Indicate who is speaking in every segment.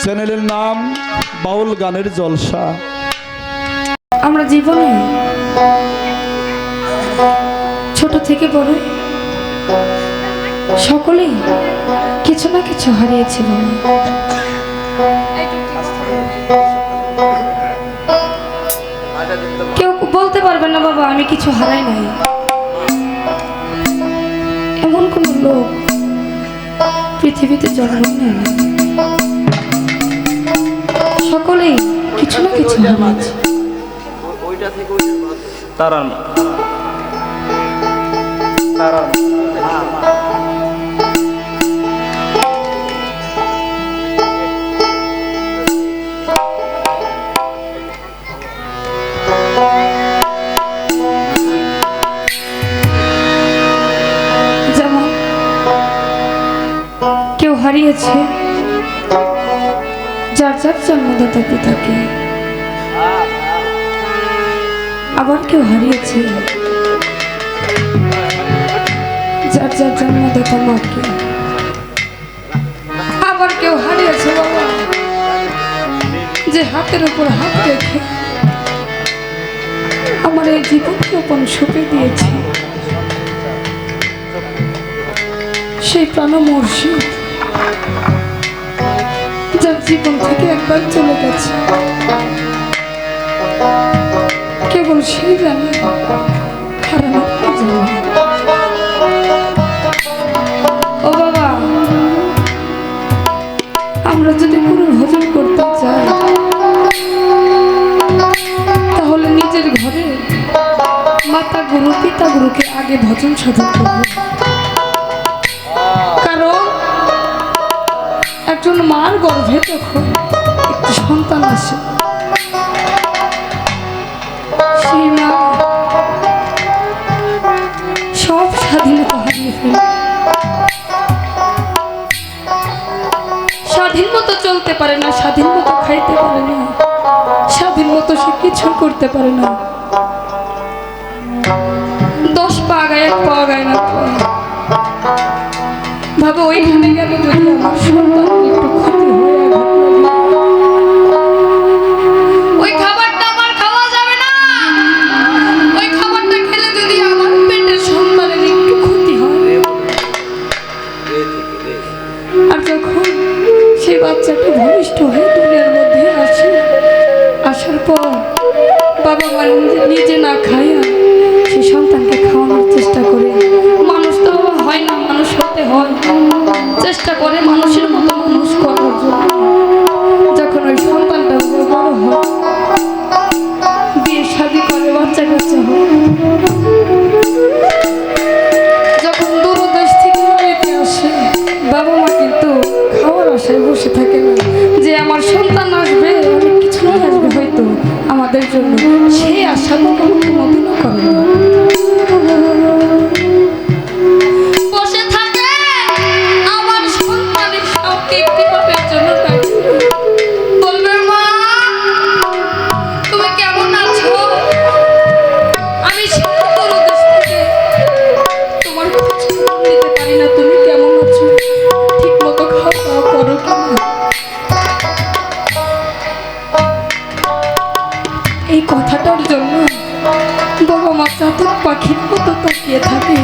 Speaker 1: চ্যানেলের নাম বাউল গানের জলসা।
Speaker 2: আমরা জীবনে ছোট থেকে বড় সকলেই কিছু না কিছু হারিয়েছি বাবা। কেউ বলতে পারবে না বাবা আমি কিছু হারাই নাই, এমন কোন লোক পৃথিবীতে জন্ম নেয় না। সকলেই কিছু না কিছু হারিয়েছে।
Speaker 1: তারান
Speaker 2: যেমন কেউ হারিয়েছে যার যার জন্মদাতা পিতাকে, আবার কেউ হারিয়েছে যার যার জন্মদাতা মাকে, আবার কেউ হারিয়েছে বাবা যে হাতের উপর হাত রেখে আমার এই জীবনকে আপন সঁপে দিয়েছে, সেই প্রাণ মুর্শিদ যার জীবন থেকে একবার চলে গেছে। কেবল সেই জানে, হারানোর কে জানে। ও বাবা, আমরা যদি কোনো ভজন করতে চাই তাহলে নিজের ঘরে মাতা গুরু পিতা গুরুকে আগে ভজন সাধন করব। কারণ একজন মার গর্ভে যখন একটি সন্তান আসে, সেই মা সব স্বাধীনতা হারিয়ে ফেলে। স্বাধীন মতো চলতে পারে না, স্বাধীন মতো খাইতে পারে না, স্বাধীন মতো সে কিছু করতে পারে না। 10 পা আগায় 1 পা আগায় না। ভাবে ওইখানে গেলে যদি আমার সন্তান একটু ক্ষতি হয়ে ওই খাবারটা আমার খাওয়া যাবে না, ওই খাবারটা খেলে যদি আমার পেটের সন্তানের একটু ক্ষতি হয়। আর যখন সেই বাচ্চাটা ভূমিষ্ঠ হয়ে দুনিয়ার মধ্যে আসে, আসার পর বাবা মা নিজে না খাইয়া সেই সন্তানকে খাওয়ানোর চেষ্টা করে। মানুষ তো হয় না, মানুষ হতে হয়, চেষ্টা করে মানুষের মতো মানুষ করার জন্য। যখন ওই সন্তানটা বড় হয়, বিয়ে শাদী করে, বাচ্চা কাচ্চা হয়, যখন দূর দেশ থেকে বাড়িতে আসে, বাবা মা কিন্তু খাওয়ার আশায় বসে থাকে না যে আমার সন্তান আসবে, অনেক কিছু আসবে হয়তো আমাদের জন্য, সেই আশা কখনো কোনোদিনও করে না। বসে থাকে আমার সন্তানের সবকে কিভাবে জন্য বলবে, মা তুমি কেমন আছো, আমি দূর দেশ থেকে তোমার খোঁজ নিতে পারি না, তুমি কেমন আছো, ঠিক মতো খাওয়া দাওয়া করো কিনা। এই কথাটার জন্য বাবা মা চাতক পাখির মতো তাকিয়ে থাকে।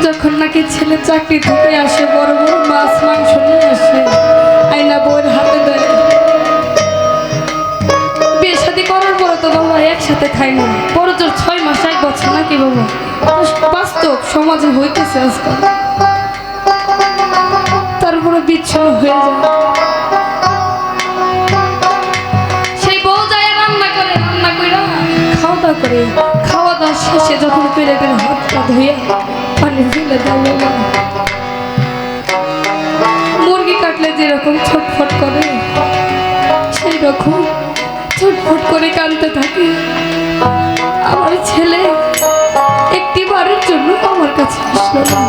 Speaker 2: যখন নাকি ছেলে চাকরি থেকে আসে, বড় বড় মাছ মাংস নিয়ে আসে, আয়না বউয়ের হাতে দেয়। বিয়ে শাদী করার পরে তো বাবা একসাথে খায় না, বড় জোর 6 মাস 1 বছর নাকি বাবা, বাস্তব সমাজে হইতেছে আজকাল। তারপরে বিচ্ছিন্ন হয়ে যায়। সেই বউ যায় রান্না করে, রান্না করে খাওয়া দাওয়া করে, খাওয়া দাওয়া শেষে যখন পেরে পেরে হাত পা ধুয়ে পানি ফেলে দেয় বাবা, মুরগি কাটলে যেরকম ছটফট করে সেই রকম ছটফট করে কাঁদতে থাকে। আমার ছেলে একটি বারের জন্য আমার কাছে আসলো না,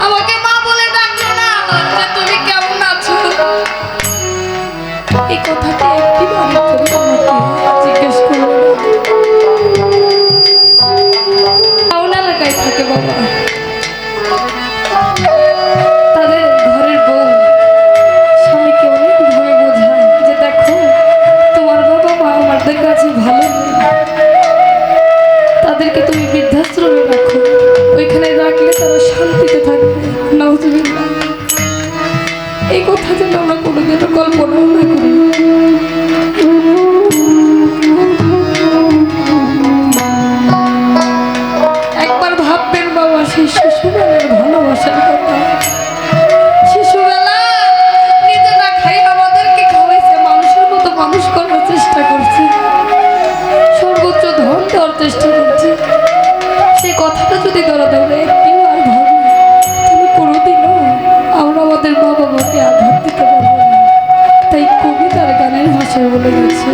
Speaker 2: আমাকে মা বলে ডাকলো না যে তুমি কেমন আছো। এই কথাটা একটি বারের জন্য আমাকে জিজ্ঞেস করলো। টাউন এলাকায় থাকে বাবা, তাদের ঘরের বউ এই কথা যেন আমরা কোনোদিনও কল্পনাও না করি। একবার ভাববেন বাবা সেই শিশুবেলার ভালোবাসার কথা। শিশুবেলা নিজে না খাই আমাদেরকে খাওয়াইছে, মানুষের মতো মানুষ করার চেষ্টা করছে, সর্বোচ্চ ধন দেওয়ার চেষ্টা করছে। সেই কথাটা যদি ধরা ধরে একটিও আর ভাবি, তাহলে কোনোদিনও আমরা আমাদের মা বাবাকে আঘাত দিতে পারবো না। তাই কবিতার গানের ভাষায় বলে গেছে,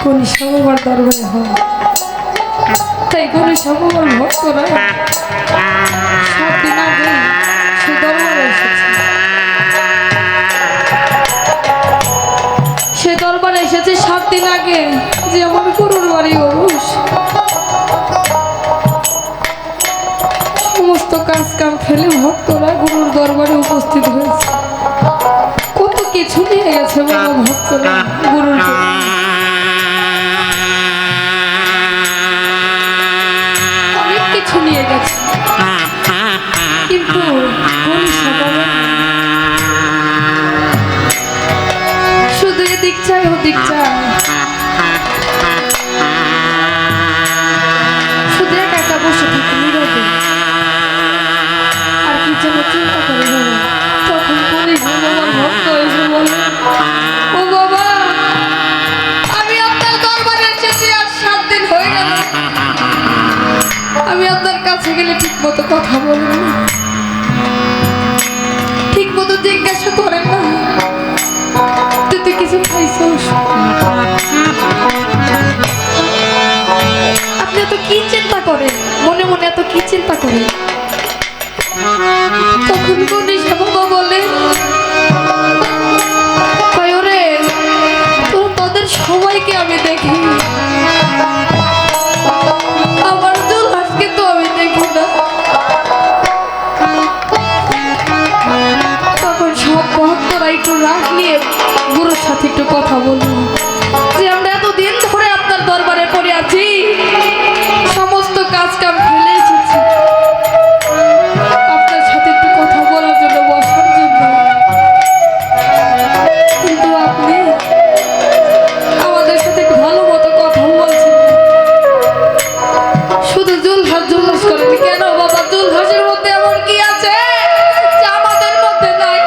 Speaker 2: গণেশ বাবার দরবারে হয়। তাই গণেশ বাবার ভক্তরা 7 দিন আগে সে দরবারে এসেছে। সে দরবারে এসেছে 7 দিন আগে, যে আমার গুরুর বাড়ি অবশ। সমস্ত কাজ কাম ফেলে ভক্তরা গুরুর দরবারে উপস্থিত হয়েছে। কত কিছু নিয়ে গেছে বাবা ভক্তরা গুরুর জন্য। অনেক কিছু নিয়ে গেছে, কিন্তু গণেশ বাবা শুধু এদিক চাই ওদিক চাই, শুধু একা একা বসে থাকে নীরবে, আর কি যেন চিন্তা করে বাবা। তখন গণেশ বাবার ভক্ত এসে বলে, ও বাবা, আমি আপনার দরবারে এসেছি আজ 7 দিন হয়ে গেল। আমি আপনার কাছে গেলে ঠিক মতো কথা বলেন না, ঠিক মতো জিজ্ঞাসা করেন না তুই কিছু খাইছস। আপনি এত কি চিন্তা করেন, মনে মনে এত কি চিন্তা করেন? তখন গণেশ বাবা বলে, ওরে তোদের সবাইকে আমি দেখি, আমার জুলহাসকে তো আমি দেখি না। তখন সব ভক্তরা একটু রাগ নিয়ে গুরুর সাথে একটু কথা বলল, যে আমরা এতদিন ধরে আপনার দরবারে পড়ে আছি, সমস্ত কাজ কাম ফেলে এসেছি আপনার সাথে একটু কথা বলার জন্য, বসার জন্য। কিন্তু আপনি আমাদের সাথে একটু ভালো মতো কথা বলছেন, শুধু জুলহাস জুলহাস করেন কেন বাবা? জুলহাসের মধ্যে এমন কি আছে যে আমাদের মধ্যে নাই?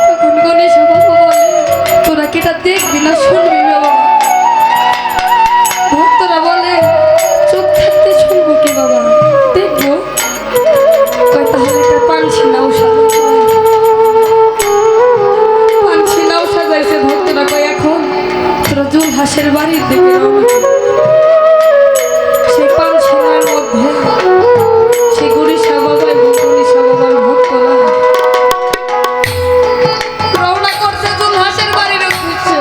Speaker 2: তখন গণেশ বাবা বলে, তোরা কি এটা দেখবি না শুনবি বাবা? ভক্তরা বলে, চোখ থাকতে শুনবো কি বাবা, দেখবো। কয় তাহলে একটা পানছি নাও সাজাইছে। পানছি নাও সাজাইছে। ভক্তরা কয় এখন তোরা জুলহাসের বাড়ির দিকে রওনা কর। সেই পানছিনার মধ্যে সেই গণেশা বাবা এবং গণেশা বাবার ভক্তরা রওনা করছে জুলহাসের বাড়ির উদ্দেশ্যে।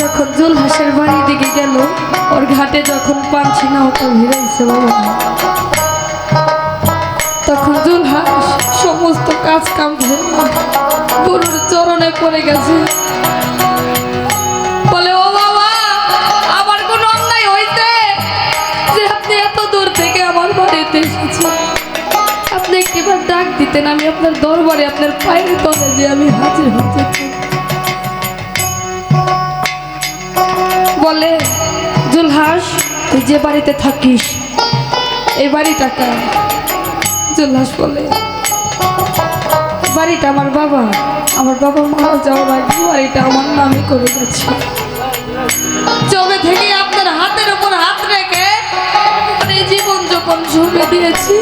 Speaker 2: যখন জুলহাসের বাড়ির দিকে গেল, ওর ঘাটে যখন পানছিনা ওটা ভিড়াইছে বাবা, তখন জুলহাস সমস্ত কাজ কাম ফেলে গুরুর চরণে পড়ে গেছে। বলে, ও বাবা, আমার কোনো অন্যায় হইছে যে আপনি এত দূর থেকে আমার বাড়িতে এসেছেন? আপনি একটিবার ডাক দিতেন, আমি আপনার দরবারে আপনার পায়ের তলে যে আমি হাজির হতে। বলে, জুলহাস, তুই যে বাড়িতে থাকিস এই বাড়িটা কার? জুলহাস বলে, বাড়িটা আমার বাবা মারা যাওয়ার আগে বাড়িটা আমার নামে করে গেছে। জবে থেকে আপনার হাতের উপর হাত রেখে এই জীবন যখন জমে দিয়েছি,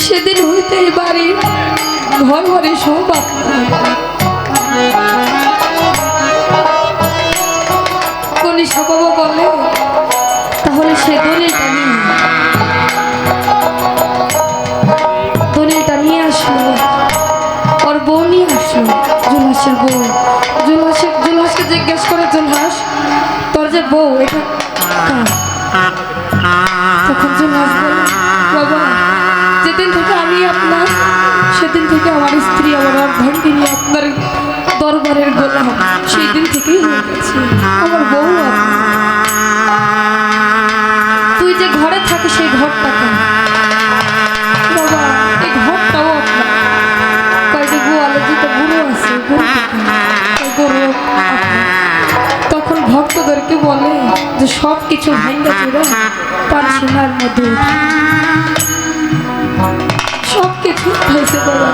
Speaker 2: সেদিন হইতে এই বাড়ির ঘর ঘরে সব আপনার। গণেশা বাবা বলে, তাহলে সে দলিলটা নিয়ে আসলো, ওর বউ নিয়ে আসলো, জুলহাসের বউ। জুলহাসকে জিজ্ঞেস করে, জুলহাস, তোর যে বউ এটা কার? তখন জুলহাস বলে, বাবা, যেদিন থেকে আমি আপনার, সেদিন থেকে আমার স্ত্রী আমার অর্ধাঙ্গিনী আপনার দরবারের গোলাম, সেই দিন থেকেই হয়ে গেছে আমার বউ। তুই যে ঘরে থাকিস সেই ঘরটা কার? বাবা, এই ঘরটাও আপনার। কয়েকটি গোয়ালে যেটা গরু আছে, গরু। তখন ভক্তদেরকে বলে যে সব কিছু ভাঙ্গা চুরা পানছিনার মধ্যে সব কিছু খাইছে বাবা।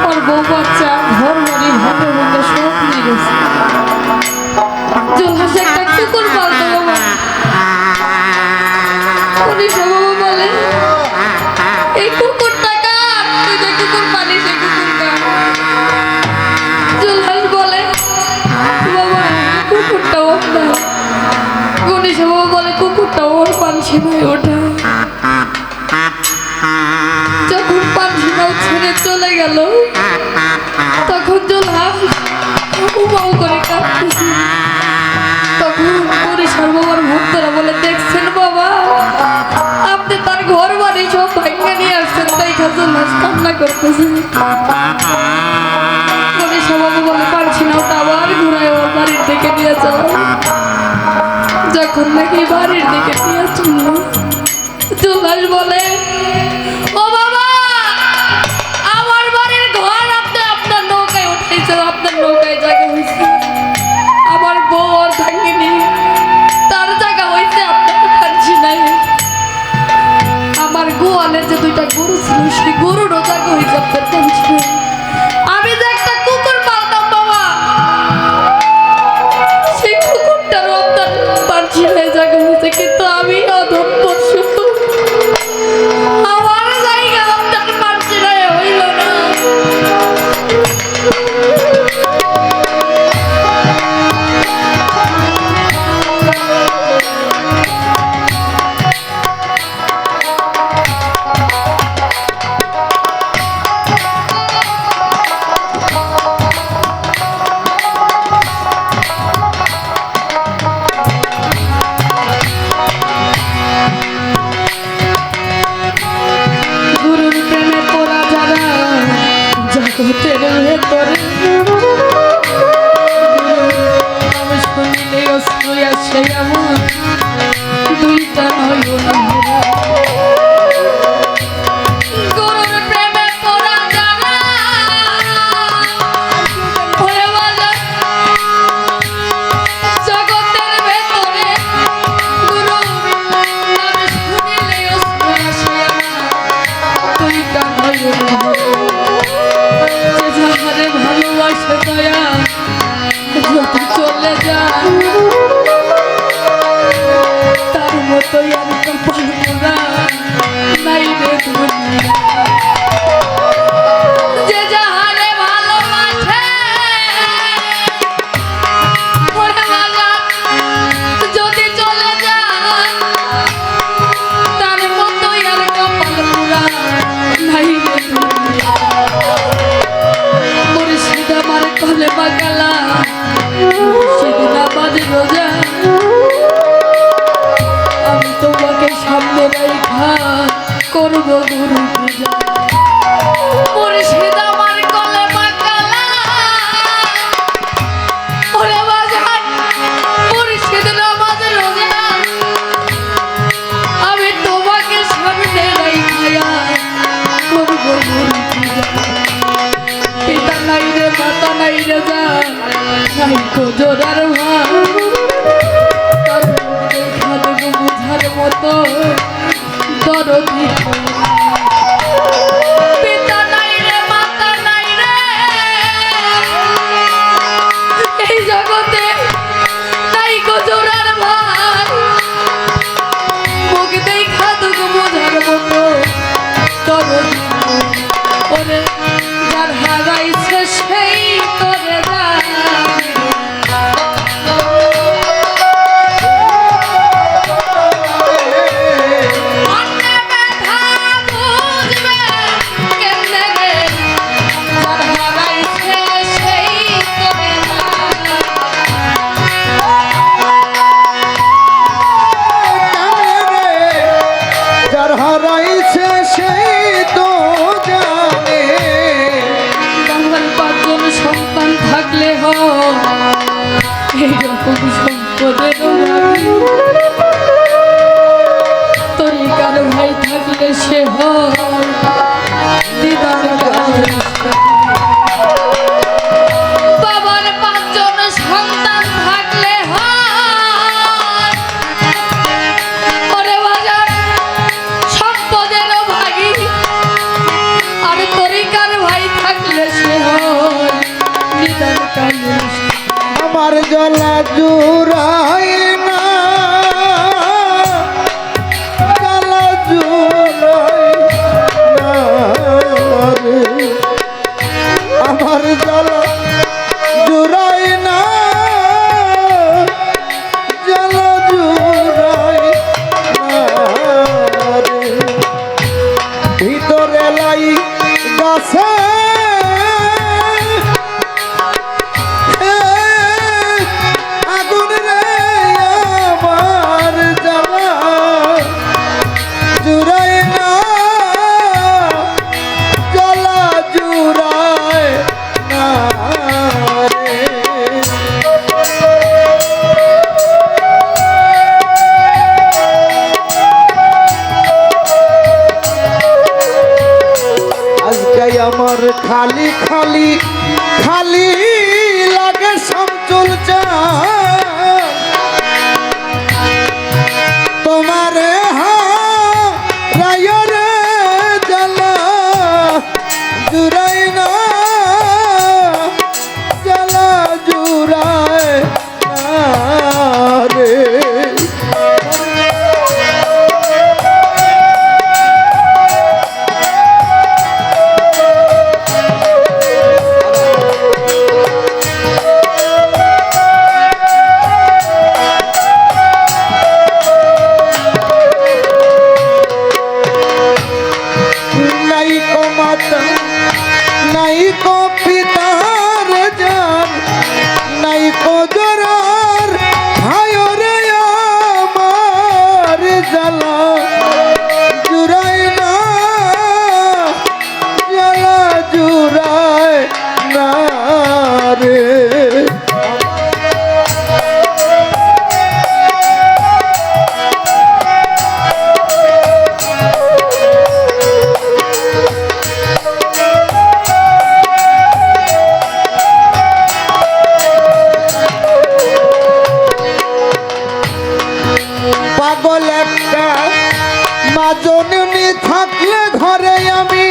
Speaker 2: ওর বউ বাচ্চা ঘর বাড়ি ভালো মন্দ সব নিয়ে গেছে। জুলহাস একটা কুকুর পালতো বাবা। গণেশা বাবা বলে, এই কুকুরটা কার? তুই যে কুকুর পালিস, এই কুকুর কার? জুলহাস মনীষা বাবা বলে কুকুরটা ওর পানসিনায় ওঠা। যখন পানসিনাও ছেড়ে চলে গেল তখন জোলা উমাও করে কাঁদতেছে। তখন মনীষার বাবার ভক্তরা বলে দেখছেন বাবা আপনি তার ঘর বাড়ি সব ভাঙা নিয়ে আসছেন তাই জোলাস কান্না করতেছে। মনীষা বাবা বলে পানসিনাওটা আবার ঘুরায় ওর বাড়ির দিকে নিয়ে যাও। যখন নাকি বাড়ির দিকে নিয়ে চলল জোলাস বলে ও বাবা আমার বাড়ির ঘর আপনি আপনার নৌকায় উঠেছেন, আপনার নৌকায় জায়গা হয়েছে, আমার বউ আর থাকেনি তার জায়গা হয়েছে আপনার পাচ্ছি নাই। আমার গোয়ালের যে দুইটা গরু ছিল সেই গরুরও জায়গা হয়েছে আপনার পাচ্ছি নাই। আমি যে একটা কুকুর পালতাম বাবা সেই কুকুরটারও আপনার পাচ্ছি নাই জায়গা হয়েছে, কিন্তু আমি অধম পশু আমার জায়গা আপনার পাচ্ছি নাই হইল না। গুরুর প্রেমে পড়া যারা জগতের ভেতরে আমি শুনিলে অশ্রু আসে আমার দুইটা নয়ন। গুরুর প্রেমে পড়া যারা ওরে বাবা জগতের ভেতরে গুরু আমি শুনিলে অশ্রু আসে আমার দুইটা নয়ন। যে যাহারে ভালোবাসে দয়া যদি চলে যায় তার মতোই আর কপাল পোড়া নাই রে দুনিয়া। যে যাহারে ভালোবাসে ওরে বাবা যদি চলে যায় তার মতোই আর কপাল পোড়া নাই রে দুনিয়া। মুর্শিদ আমার কলেমা কালা সেদিন আমাদের রোজা আমি তোমাকে সামনে রেখা করব গুরু পূজা। মুর্শিদ আমার কলেমা কালা ওরে বাজান মুর্শিদ আমাদের রোজা আমি তোমাকে সামনে রেখা করব গুরু পূজা। পিতা নাই রে মাতা নাই রে যা নাই তো জোরার ভাই তার দেখা দেবো বুঝার মতো দরদি। পিতা নাই রে মাতা নাই রে এই জগতে নাই গো জোরার ভাই মুখ দেখা দেবো বুঝার মতো দরদি। ওরে যার হারাইছে সেই করে যায় এইরকম সম্পদের তরিকার ভাই থাকলে সে হয় দিদার বাবার 5 জন সন্তান থাকলে হয় ওরে বাজার সম্পদের ভাগী আর তরিকার ভাই থাকলে সে হয় দিদার কালে।
Speaker 3: আমার জলা জুড়াই না জলা জুড়াই না রে আমার জলা জুড়াই না জলা জুড়াই চুলচা তোমারে রায়রে জ্বালা জুড়াই না জ্বালা জুড়ায় না রে নাইকো পিতার জান নাইকো জোরার ভাইরে আমার জ্বালা জুড়াই না জ্বালা জুড়ায় না রে পাগল একটা মাজননি থাকলে ঘরে আমি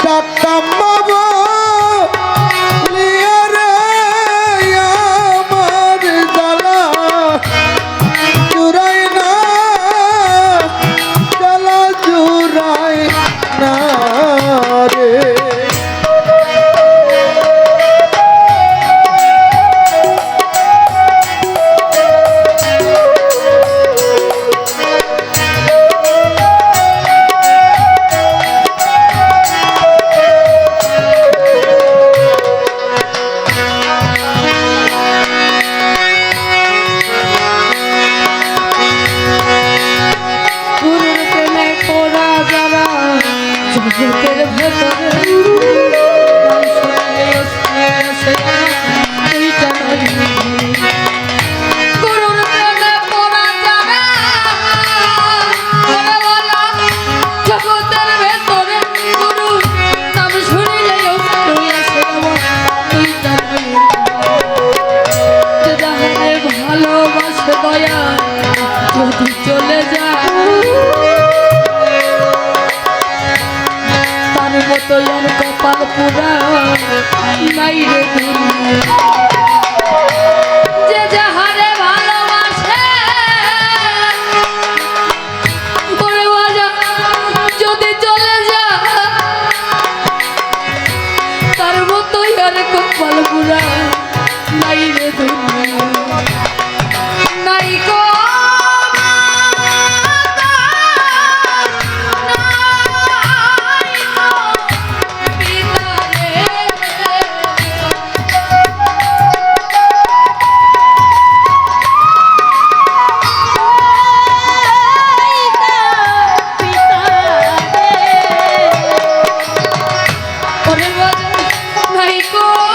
Speaker 3: ডাক্তার বাবা লিয়ারে আমার জ্বালা জুড়াই না জ্বালা জুড়াই না রে
Speaker 2: জগতের ভেতরে গুরুর প্রেমে পড়া যারা জগতের ভেতরে গুরু নাম শুনিলে ভালোবাসে দয়া যদি চলে যায় মতো আর কপাল পুরা নাই রে যে যাহারে ভালোবাসে করে বাজা যদি চলে যা তার মতো আর কপাল পুরা নাই রে নাই গো Go!